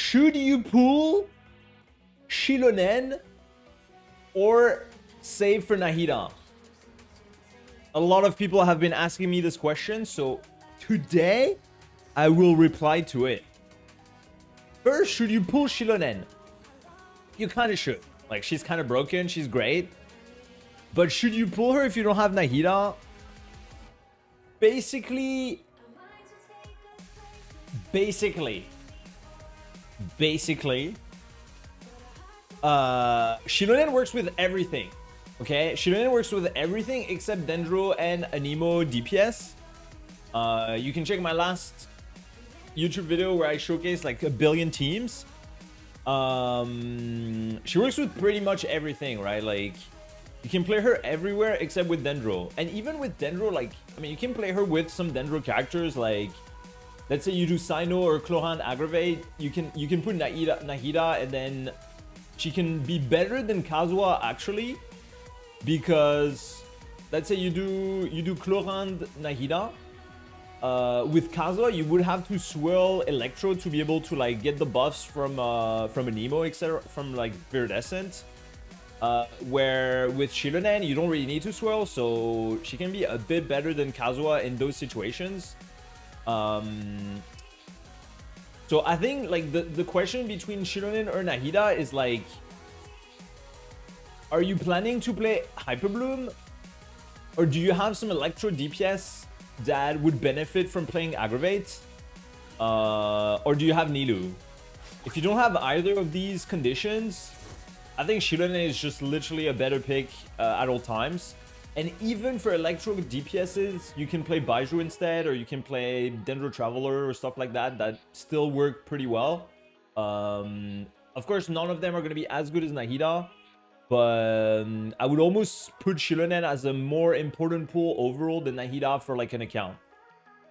Should you pull Xilonen or save for Nahida? A lot of people have been asking me this question, so today I will reply to it. First, should you pull Xilonen? You kind of should. Like, she's kind of broken, she's great. But should you pull her if you don't have Nahida? Basically, Xilonen works with everything. Okay, Xilonen works with everything except Dendro and Anemo DPS. You can check my last YouTube video where I showcase like 1 billion teams. She works with pretty much everything, right? Like, you can play her everywhere except with Dendro. And even with Dendro, like, I mean, you can play her with some Dendro characters. Like, let's say you do Sino or Clohan Aggravate. You can put Nahida, and then she can be better than Kazuha actually, because let's say you do Clohan Nahida. With Kazuha, you would have to swirl Electro to be able to like get the buffs from Anemo, etc., from like Viridescent. Where with Xilonen, you don't really need to swirl, so she can be a bit better than Kazuha in those situations. So I think like the question between Xilonen or Nahida is like, are you planning to play Hyperbloom, or do you have some Electro DPS that would benefit from playing Aggravate, or do you have Nilu? If you don't have either of these conditions, I think Xilonen is just literally a better pick at all times. And even for Electro DPSs, you can play Baiju instead, or you can play Dendro Traveler or stuff like that, that still work pretty well. Of course, none of them are going to be as good as Nahida, but I would almost put Xilonen as a more important pull overall than Nahida for like an account.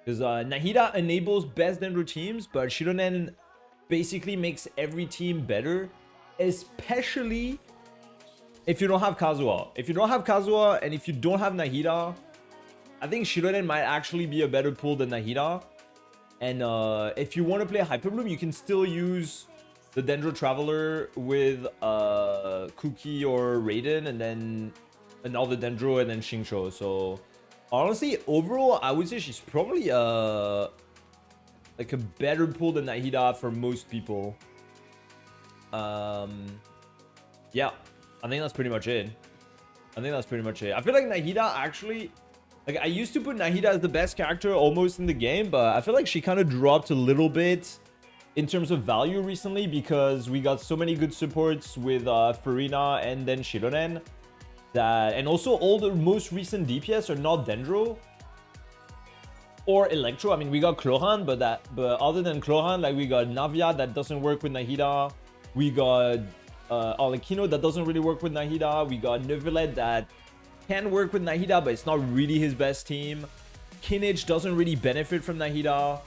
Because Nahida enables best Dendro teams, but Xilonen basically makes every team better, especially if you don't have Kazuha. If you don't have Kazuha and if you don't have Nahida, I think Xilonen might actually be a better pull than Nahida. And if you want to play Hyperbloom, you can still use the Dendro Traveler with Kuki or Raiden, and then another Dendro and then Xingqiu. So honestly, overall, I would say she's probably like a better pull than Nahida for most people. Yeah, I think that's pretty much it. I feel like Nahida actually, like, I used to put Nahida as the best character almost in the game, but I feel like she kind of dropped a little bit in terms of value recently, because we got so many good supports with Farina and then Xilonen, that, and also all the most recent DPS are not Dendro or Electro. I mean, we got Clohan, but other than Clohan, like, we got Navia that doesn't work with Nahida. We got Alekino that doesn't really work with Nahida. We got Neuvillette that can work with Nahida, but it's not really his best team. Kinich doesn't really benefit from Nahida.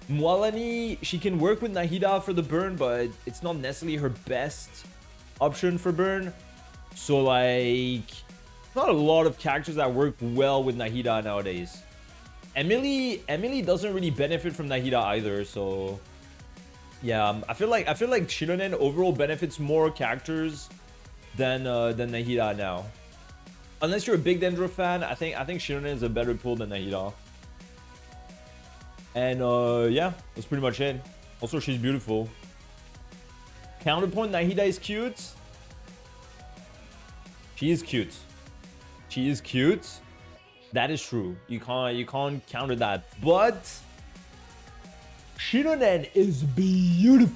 Mwalani, she can work with Nahida for the burn, but it's not necessarily her best option for burn. So like, not a lot of characters that work well with Nahida nowadays. Emily doesn't really benefit from Nahida either, so yeah, I feel like Xilonen overall benefits more characters than Nahida now. Unless you're a big Dendro fan, I think Xilonen is a better pull than Nahida. And yeah, that's pretty much it. Also, she's beautiful. Counterpoint, Nahida is cute. She is cute. That is true. You can't counter that. But Xilonen is beautiful.